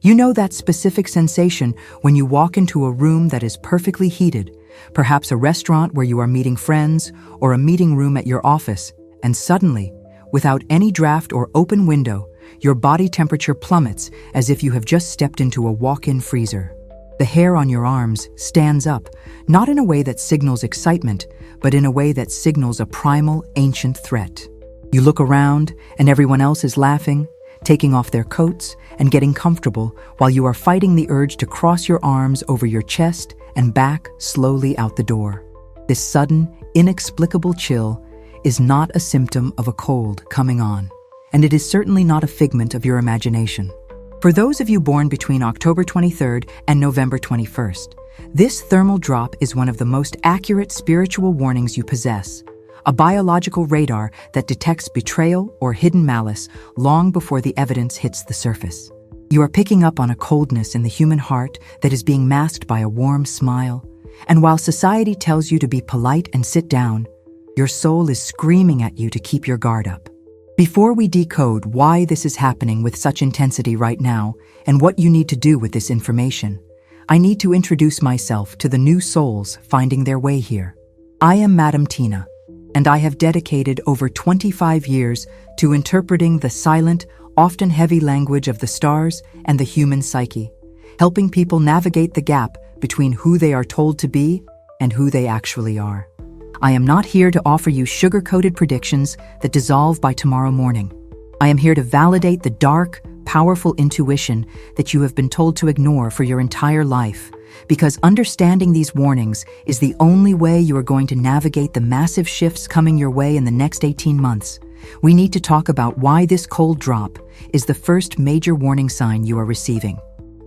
You know that specific sensation when you walk into a room that is perfectly heated, perhaps a restaurant where you are meeting friends or a meeting room at your office, and suddenly, without any draft or open window, your body temperature plummets as if you have just stepped into a walk-in freezer. The hair on your arms stands up, not in a way that signals excitement, but in a way that signals a primal, ancient threat. You look around, and everyone else is laughing, taking off their coats, and getting comfortable while you are fighting the urge to cross your arms over your chest and back slowly out the door. This sudden, inexplicable chill is not a symptom of a cold coming on, and it is certainly not a figment of your imagination. For those of you born between October 23rd and November 21st, this thermal drop is one of the most accurate spiritual warnings you possess, a biological radar that detects betrayal or hidden malice long before the evidence hits the surface. You are picking up on a coldness in the human heart that is being masked by a warm smile, and while society tells you to be polite and sit down, your soul is screaming at you to keep your guard up. Before we decode why this is happening with such intensity right now and what you need to do with this information, I need to introduce myself to the new souls finding their way here. I am Madam Tina, and I have dedicated over 25 years to interpreting the silent, often heavy language of the stars and the human psyche, helping people navigate the gap between who they are told to be and who they actually are. I am not here to offer you sugar-coated predictions that dissolve by tomorrow morning. I am here to validate the dark, powerful intuition that you have been told to ignore for your entire life, because understanding these warnings is the only way you are going to navigate the massive shifts coming your way in the next 18 months. We need to talk about why this cold drop is the first major warning sign you are receiving.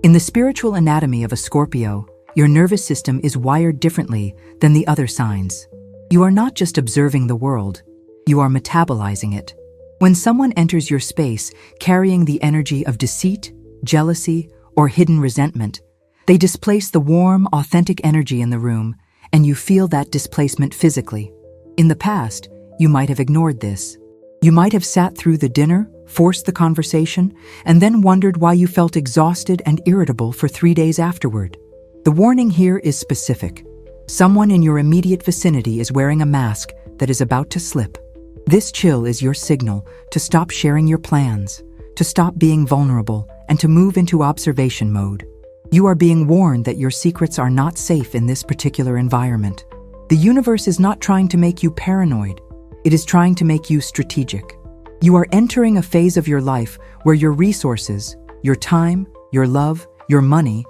In the spiritual anatomy of a Scorpio, your nervous system is wired differently than the other signs. You are not just observing the world, you are metabolizing it. When someone enters your space carrying the energy of deceit, jealousy, or hidden resentment, they displace the warm, authentic energy in the room, and you feel that displacement physically. In the past, you might have ignored this. You might have sat through the dinner, forced the conversation, and then wondered why you felt exhausted and irritable for 3 days afterward. The warning here is specific. Someone in your immediate vicinity is wearing a mask that is about to slip. This chill is your signal to stop sharing your plans, to stop being vulnerable, and to move into observation mode. You are being warned that your secrets are not safe in this particular environment. The universe is not trying to make you paranoid. It is trying to make you strategic. You are entering a phase of your life where your resources, your time, your love, your money,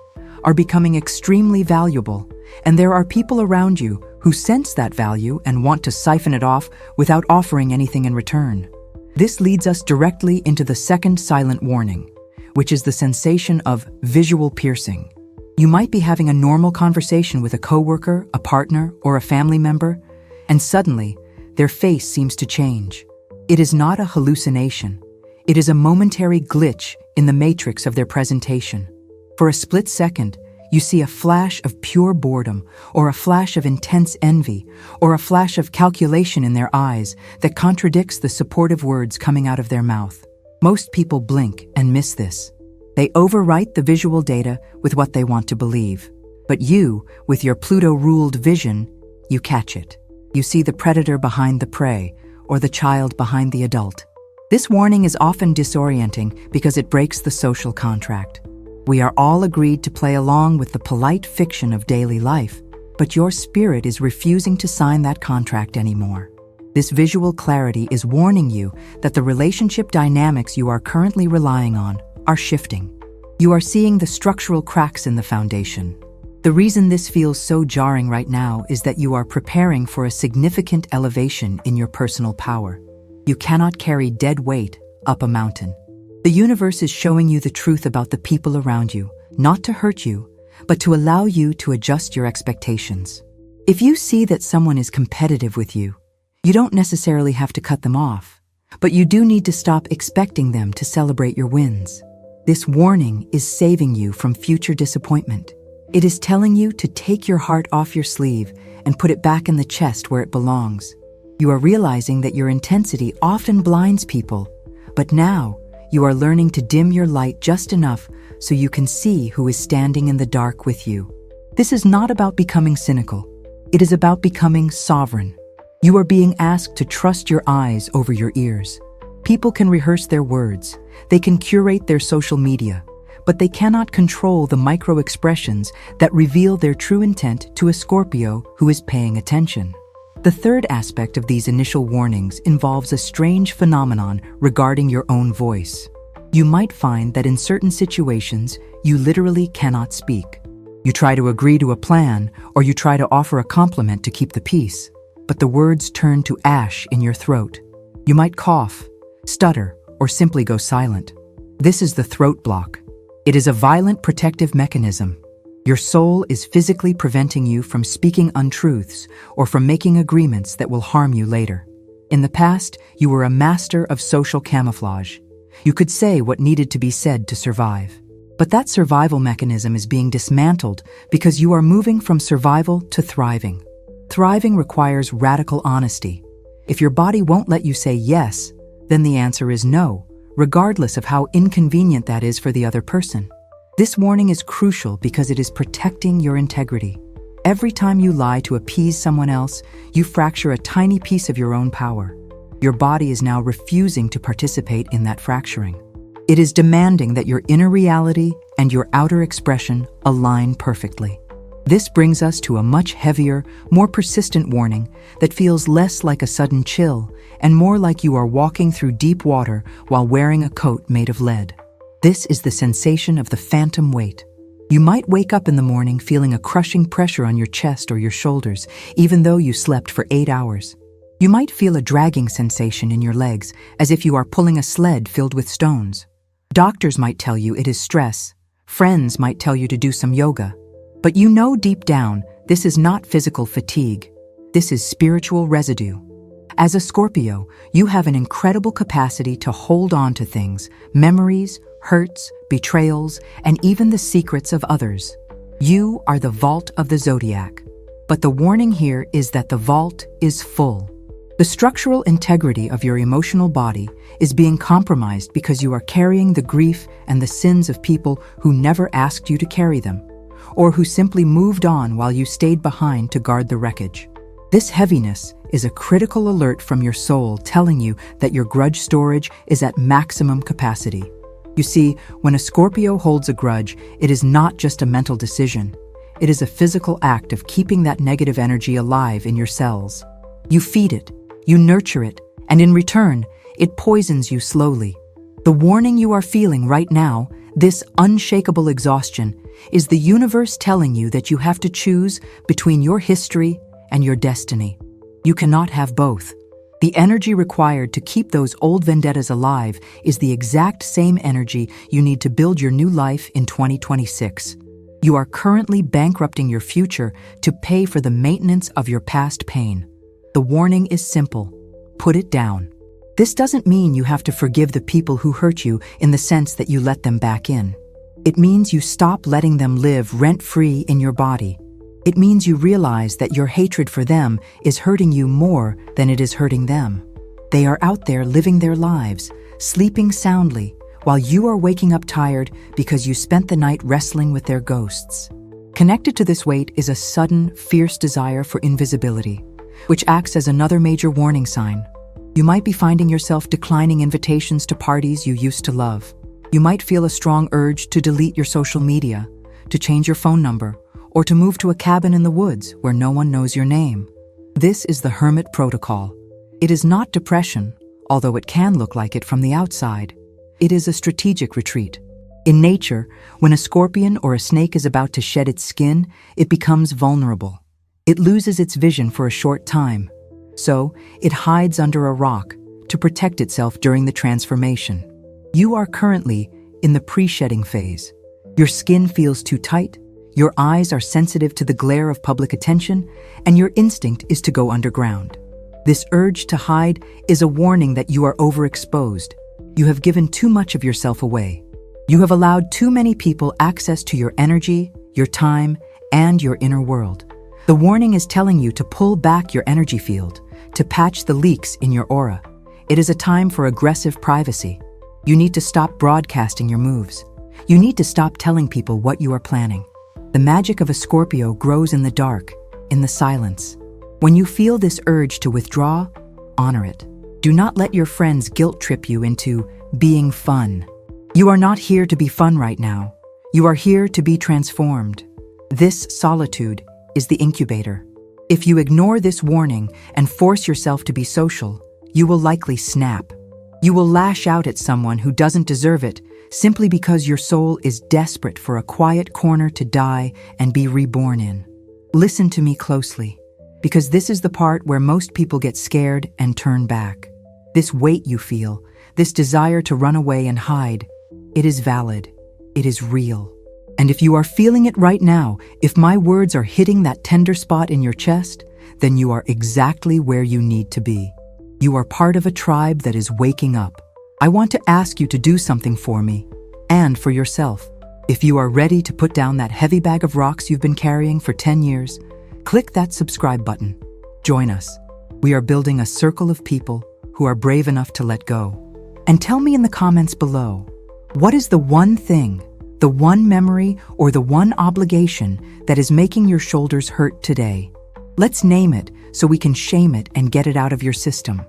are becoming extremely valuable, and there are people around you who sense that value and want to siphon it off without offering anything in return. This leads us directly into the second silent warning, which is the sensation of visual piercing. You might be having a normal conversation with a coworker, a partner, or a family member, and suddenly, their face seems to change. It is not a hallucination. It is a momentary glitch in the matrix of their presentation. For a split second, you see a flash of pure boredom, or a flash of intense envy, or a flash of calculation in their eyes that contradicts the supportive words coming out of their mouth. Most people blink and miss this. They overwrite the visual data with what they want to believe. But you, with your Pluto-ruled vision, you catch it. You see the predator behind the prey, or the child behind the adult. This warning is often disorienting because it breaks the social contract. We are all agreed to play along with the polite fiction of daily life, but your spirit is refusing to sign that contract anymore. This visual clarity is warning you that the relationship dynamics you are currently relying on are shifting. You are seeing the structural cracks in the foundation. The reason this feels so jarring right now is that you are preparing for a significant elevation in your personal power. You cannot carry dead weight up a mountain. The universe is showing you the truth about the people around you, not to hurt you, but to allow you to adjust your expectations. If you see that someone is competitive with you, you don't necessarily have to cut them off, but you do need to stop expecting them to celebrate your wins. This warning is saving you from future disappointment. It is telling you to take your heart off your sleeve and put it back in the chest where it belongs. You are realizing that your intensity often blinds people, but now You are learning to dim your light just enough so you can see who is standing in the dark with you. This is not about becoming cynical. It is about becoming sovereign. You are being asked to trust your eyes over your ears. People can rehearse their words. They can curate their social media, but they cannot control the micro-expressions that reveal their true intent to a Scorpio who is paying attention. The third aspect of these initial warnings involves a strange phenomenon regarding your own voice. You might find that in certain situations, you literally cannot speak. You try to agree to a plan, or you try to offer a compliment to keep the peace, but the words turn to ash in your throat. You might cough, stutter, or simply go silent. This is the throat block. It is a violent protective mechanism. Your soul is physically preventing you from speaking untruths or from making agreements that will harm you later. In the past, you were a master of social camouflage. You could say what needed to be said to survive. But that survival mechanism is being dismantled because you are moving from survival to thriving. Thriving requires radical honesty. If your body won't let you say yes, then the answer is no, regardless of how inconvenient that is for the other person. This warning is crucial because it is protecting your integrity. Every time you lie to appease someone else, you fracture a tiny piece of your own power. Your body is now refusing to participate in that fracturing. It is demanding that your inner reality and your outer expression align perfectly. This brings us to a much heavier, more persistent warning that feels less like a sudden chill and more like you are walking through deep water while wearing a coat made of lead. This is the sensation of the phantom weight. You might wake up in the morning feeling a crushing pressure on your chest or your shoulders, even though you slept for 8 hours. You might feel a dragging sensation in your legs, as if you are pulling a sled filled with stones. Doctors might tell you it is stress. Friends might tell you to do some yoga. But you know deep down, this is not physical fatigue. This is spiritual residue. As a Scorpio, you have an incredible capacity to hold on to things, memories, hurts, betrayals, and even the secrets of others. You are the vault of the zodiac. But the warning here is that the vault is full. The structural integrity of your emotional body is being compromised because you are carrying the grief and the sins of people who never asked you to carry them, or who simply moved on while you stayed behind to guard the wreckage. This heaviness is a critical alert from your soul telling you that your grudge storage is at maximum capacity. You see, when a Scorpio holds a grudge, it is not just a mental decision. It is a physical act of keeping that negative energy alive in your cells. You feed it, you nurture it, and in return, it poisons you slowly. The warning you are feeling right now, this unshakable exhaustion, is the universe telling you that you have to choose between your history and your destiny. You cannot have both. The energy required to keep those old vendettas alive is the exact same energy you need to build your new life in 2026. You are currently bankrupting your future to pay for the maintenance of your past pain. The warning is simple. Put it down. This doesn't mean you have to forgive the people who hurt you in the sense that you let them back in. It means you stop letting them live rent-free in your body. It means you realize that your hatred for them is hurting you more than it is hurting them. They are out there living their lives, sleeping soundly, while you are waking up tired because you spent the night wrestling with their ghosts. Connected to this weight is a sudden, fierce desire for invisibility, which acts as another major warning sign. You might be finding yourself declining invitations to parties you used to love. You might feel a strong urge to delete your social media, to change your phone number, or to move to a cabin in the woods where no one knows your name. This is the hermit protocol. It is not depression, although it can look like it from the outside. It is a strategic retreat. In nature, when a scorpion or a snake is about to shed its skin, it becomes vulnerable. It loses its vision for a short time. So, it hides under a rock to protect itself during the transformation. You are currently in the pre-shedding phase. Your skin feels too tight, your eyes are sensitive to the glare of public attention, and your instinct is to go underground. This urge to hide is a warning that you are overexposed. You have given too much of yourself away. You have allowed too many people access to your energy, your time, and your inner world. The warning is telling you to pull back your energy field, to patch the leaks in your aura. It is a time for aggressive privacy. You need to stop broadcasting your moves. You need to stop telling people what you are planning. The magic of a Scorpio grows in the dark, in the silence. When you feel this urge to withdraw, honor it. Do not let your friends guilt trip you into being fun. You are not here to be fun right now. You are here to be transformed. This solitude is the incubator. If you ignore this warning and force yourself to be social, you will likely snap. You will lash out at someone who doesn't deserve it simply because your soul is desperate for a quiet corner to die and be reborn in. Listen to me closely, because this is the part where most people get scared and turn back. This weight you feel, this desire to run away and hide, it is valid. It is real. And if you are feeling it right now, if my words are hitting that tender spot in your chest, then you are exactly where you need to be. You are part of a tribe that is waking up. I want to ask you to do something for me and for yourself. If you are ready to put down that heavy bag of rocks you've been carrying for 10 years, click that subscribe button. Join us. We are building a circle of people who are brave enough to let go. And tell me in the comments below, what is the one thing, the one memory, or the one obligation that is making your shoulders hurt today? Let's name it so we can shame it and get it out of your system.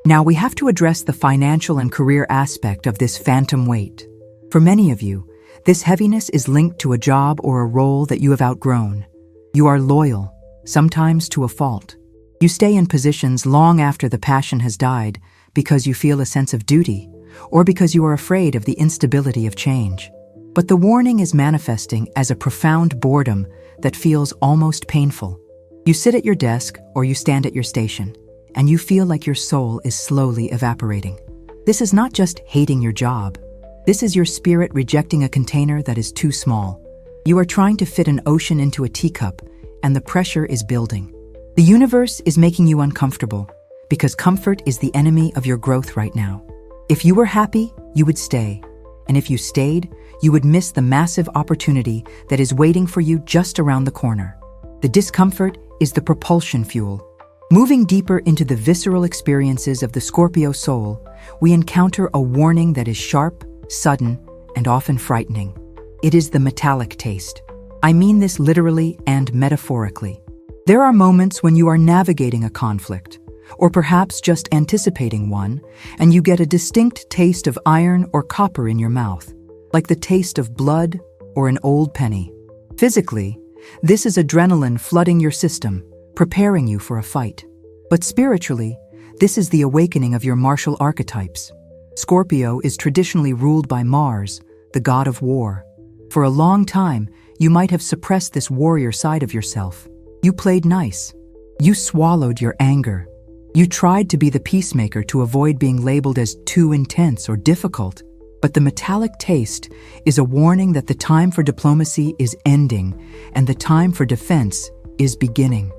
Now we have to address the financial and career aspect of this phantom weight. For many of you, this heaviness is linked to a job or a role that you have outgrown. You are loyal, sometimes to a fault. You stay in positions long after the passion has died because you feel a sense of duty, or because you are afraid of the instability of change. But the warning is manifesting as a profound boredom that feels almost painful. You sit at your desk or you stand at your station, and you feel like your soul is slowly evaporating. This is not just hating your job. This is your spirit rejecting a container that is too small. You are trying to fit an ocean into a teacup, and the pressure is building. The universe is making you uncomfortable, because comfort is the enemy of your growth right now. If you were happy, you would stay. And if you stayed, you would miss the massive opportunity that is waiting for you just around the corner. The discomfort is the propulsion fuel. Moving deeper into the visceral experiences of the Scorpio soul, we encounter a warning that is sharp, sudden, and often frightening. It is the metallic taste. I mean this literally and metaphorically. There are moments when you are navigating a conflict, or perhaps just anticipating one, and you get a distinct taste of iron or copper in your mouth, like the taste of blood or an old penny. Physically, this is adrenaline flooding your system, preparing you for a fight. But spiritually, this is the awakening of your martial archetypes. Scorpio is traditionally ruled by Mars, the god of war. For a long time, you might have suppressed this warrior side of yourself. You played nice. You swallowed your anger. You tried to be the peacemaker to avoid being labeled as too intense or difficult. But the metallic taste is a warning that the time for diplomacy is ending and the time for defense is beginning.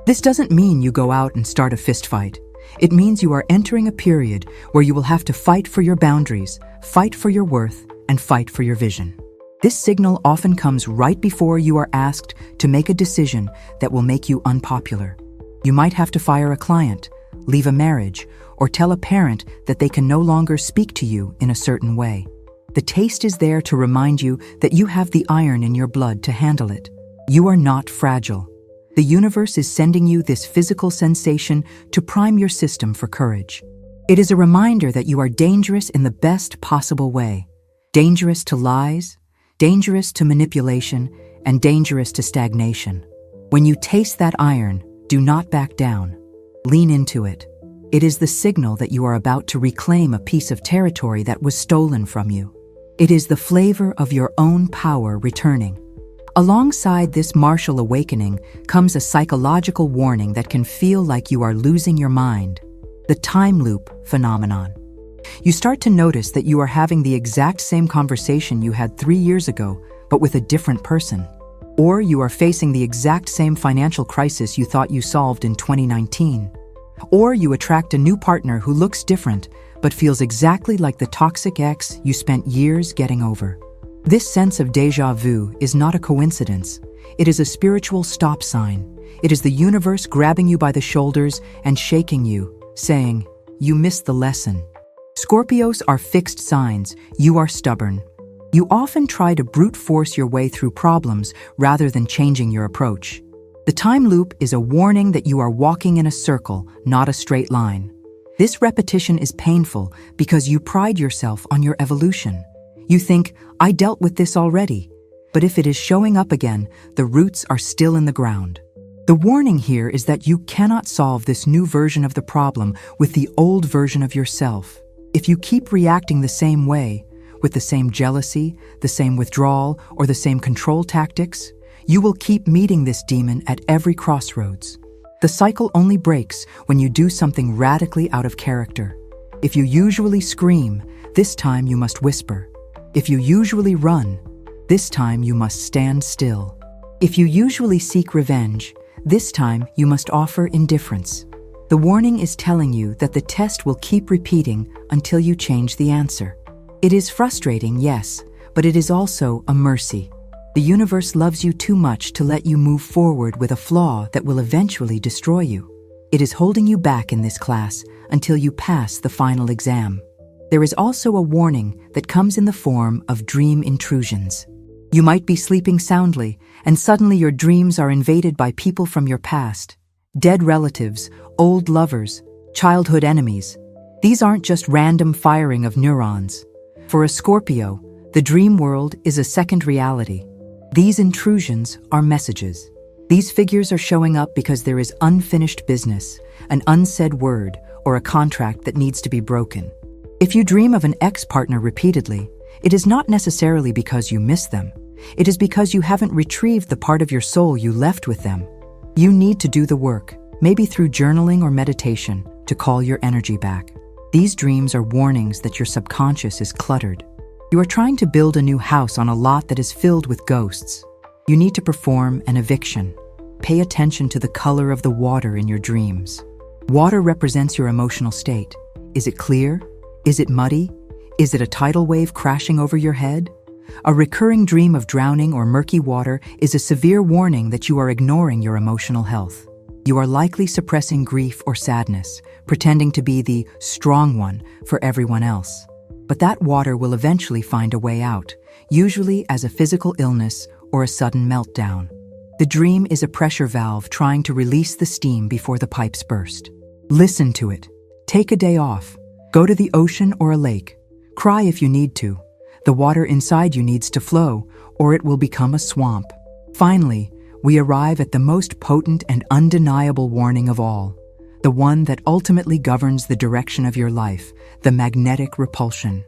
This doesn't mean you go out and start a fistfight. It means you are entering a period where you will have to fight for your boundaries, fight for your worth, and fight for your vision. This signal often comes right before you are asked to make a decision that will make you unpopular. You might have to fire a client, leave a marriage, or tell a parent that they can no longer speak to you in a certain way. The taste is there to remind you that you have the iron in your blood to handle it. You are not fragile. The universe is sending you this physical sensation to prime your system for courage. It is a reminder that you are dangerous in the best possible way. Dangerous to lies, dangerous to manipulation, and dangerous to stagnation. When you taste that iron, do not back down. Lean into it. It is the signal that you are about to reclaim a piece of territory that was stolen from you. It is the flavor of your own power returning. Alongside this martial awakening comes a psychological warning that can feel like you are losing your mind. The time loop phenomenon. You start to notice that you are having the exact same conversation you had 3 years ago, but with a different person. Or you are facing the exact same financial crisis you thought you solved in 2019. Or you attract a new partner who looks different, but feels exactly like the toxic ex you spent years getting over. This sense of déjà vu is not a coincidence. It is a spiritual stop sign. It is the universe grabbing you by the shoulders and shaking you, saying, "You missed the lesson." Scorpios are fixed signs. You are stubborn. You often try to brute force your way through problems rather than changing your approach. The time loop is a warning that you are walking in a circle, not a straight line. This repetition is painful because you pride yourself on your evolution. You think, I dealt with this already. But if it is showing up again, the roots are still in the ground. The warning here is that you cannot solve this new version of the problem with the old version of yourself. If you keep reacting the same way, with the same jealousy, the same withdrawal, or the same control tactics, you will keep meeting this demon at every crossroads. The cycle only breaks when you do something radically out of character. If you usually scream, this time you must whisper. If you usually run, this time you must stand still. If you usually seek revenge, this time you must offer indifference. The warning is telling you that the test will keep repeating until you change the answer. It is frustrating, yes, but it is also a mercy. The universe loves you too much to let you move forward with a flaw that will eventually destroy you. It is holding you back in this class until you pass the final exam. There is also a warning that comes in the form of dream intrusions. You might be sleeping soundly, and suddenly your dreams are invaded by people from your past. Dead relatives, old lovers, childhood enemies. These aren't just random firing of neurons. For a Scorpio, the dream world is a second reality. These intrusions are messages. These figures are showing up because there is unfinished business, an unsaid word, or a contract that needs to be broken. If you dream of an ex-partner repeatedly, it is not necessarily because you miss them. It is because you haven't retrieved the part of your soul you left with them. You need to do the work, maybe through journaling or meditation, to call your energy back. These dreams are warnings that your subconscious is cluttered. You are trying to build a new house on a lot that is filled with ghosts. You need to perform an eviction. Pay attention to the color of the water in your dreams. Water represents your emotional state. Is it clear? Is it muddy? Is it a tidal wave crashing over your head? A recurring dream of drowning or murky water is a severe warning that you are ignoring your emotional health. You are likely suppressing grief or sadness, pretending to be the strong one for everyone else. But that water will eventually find a way out, usually as a physical illness or a sudden meltdown. The dream is a pressure valve trying to release the steam before the pipes burst. Listen to it. Take a day off. Go to the ocean or a lake. Cry if you need to. The water inside you needs to flow, or it will become a swamp. Finally, we arrive at the most potent and undeniable warning of all, the one that ultimately governs the direction of your life, the magnetic repulsion.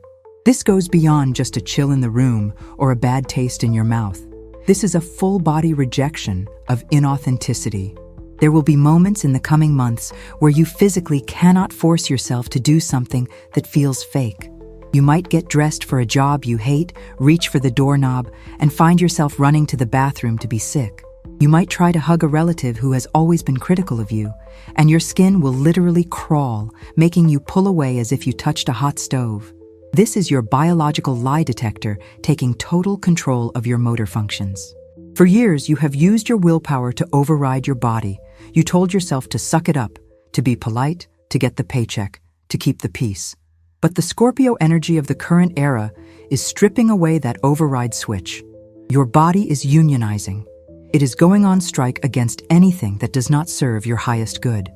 This goes beyond just a chill in the room or a bad taste in your mouth. This is a full-body rejection of inauthenticity. There will be moments in the coming months where you physically cannot force yourself to do something that feels fake. You might get dressed for a job you hate, reach for the doorknob, and find yourself running to the bathroom to be sick. You might try to hug a relative who has always been critical of you, and your skin will literally crawl, making you pull away as if you touched a hot stove. This is your biological lie detector taking total control of your motor functions. For years, you have used your willpower to override your body. You told yourself to suck it up, to be polite, to get the paycheck, to keep the peace. But the Scorpio energy of the current era is stripping away that override switch. Your body is unionizing. It is going on strike against anything that does not serve your highest good.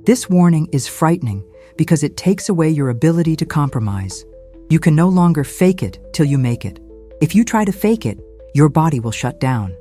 This warning is frightening because it takes away your ability to compromise. You can no longer fake it till you make it. If you try to fake it, your body will shut down.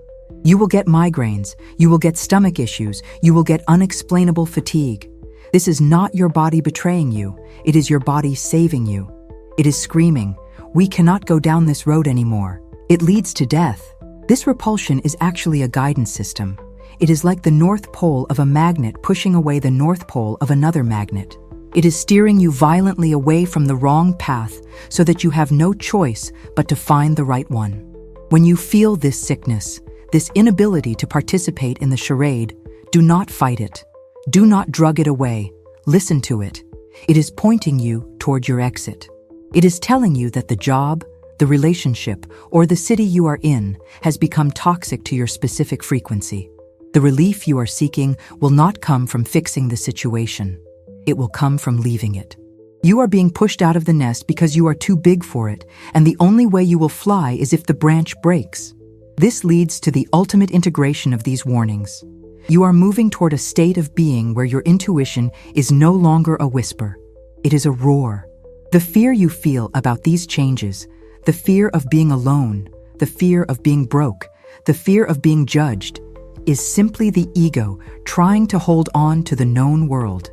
You will get migraines, you will get stomach issues, you will get unexplainable fatigue. This is not your body betraying you, it is your body saving you. It is screaming, we cannot go down this road anymore. It leads to death. This repulsion is actually a guidance system. It is like the North Pole of a magnet pushing away the North Pole of another magnet. It is steering you violently away from the wrong path so that you have no choice but to find the right one. When you feel this sickness, this inability to participate in the charade, do not fight it. Do not drug it away. Listen to it. It is pointing you toward your exit. It is telling you that the job, the relationship, or the city you are in has become toxic to your specific frequency. The relief you are seeking will not come from fixing the situation. It will come from leaving it. You are being pushed out of the nest because you are too big for it, and the only way you will fly is if the branch breaks. This leads to the ultimate integration of these warnings. You are moving toward a state of being where your intuition is no longer a whisper. It is a roar. The fear you feel about these changes, the fear of being alone, the fear of being broke, the fear of being judged, is simply the ego trying to hold on to the known world.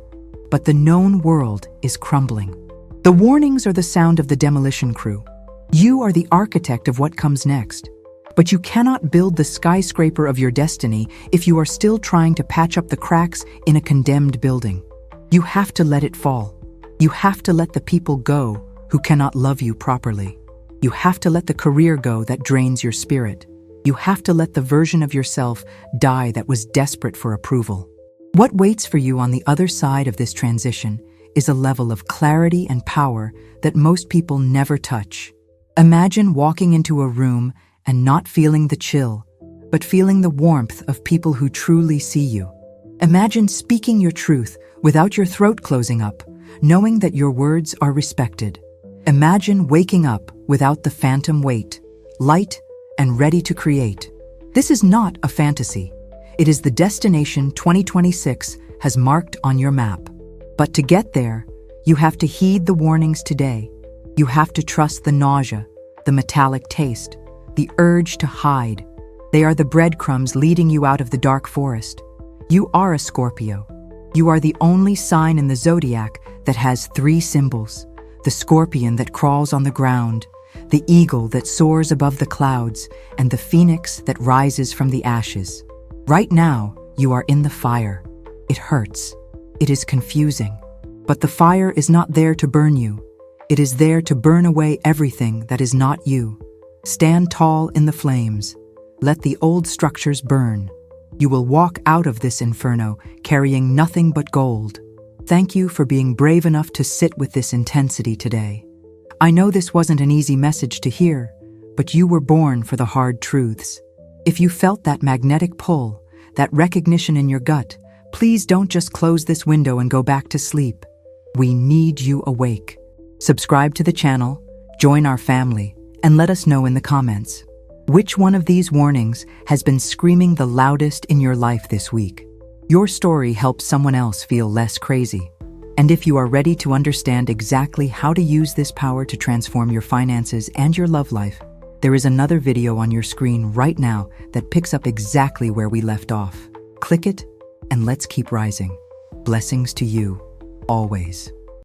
But the known world is crumbling. The warnings are the sound of the demolition crew. You are the architect of what comes next. But you cannot build the skyscraper of your destiny if you are still trying to patch up the cracks in a condemned building. You have to let it fall. You have to let the people go who cannot love you properly. You have to let the career go that drains your spirit. You have to let the version of yourself die that was desperate for approval. What waits for you on the other side of this transition is a level of clarity and power that most people never touch. Imagine walking into a room and not feeling the chill, but feeling the warmth of people who truly see you. Imagine speaking your truth without your throat closing up, knowing that your words are respected. Imagine waking up without the phantom weight, light and ready to create. This is not a fantasy. It is the destination 2026 has marked on your map. But to get there, you have to heed the warnings today. You have to trust the nausea, the metallic taste, the urge to hide. They are the breadcrumbs leading you out of the dark forest. You are a Scorpio. You are the only sign in the zodiac that has 3 symbols: the scorpion that crawls on the ground, the eagle that soars above the clouds, and the phoenix that rises from the ashes. Right now, you are in the fire. It hurts. It is confusing. But the fire is not there to burn you. It is there to burn away everything that is not you. Stand tall in the flames. Let the old structures burn. You will walk out of this inferno carrying nothing but gold. Thank you for being brave enough to sit with this intensity today. I know this wasn't an easy message to hear, but you were born for the hard truths. If you felt that magnetic pull, that recognition in your gut, please don't just close this window and go back to sleep. We need you awake. Subscribe to the channel, join our family, and let us know in the comments. Which one of these warnings has been screaming the loudest in your life this week? Your story helps someone else feel less crazy. And if you are ready to understand exactly how to use this power to transform your finances and your love life, there is another video on your screen right now that picks up exactly where we left off. Click it, and let's keep rising. Blessings to you, always.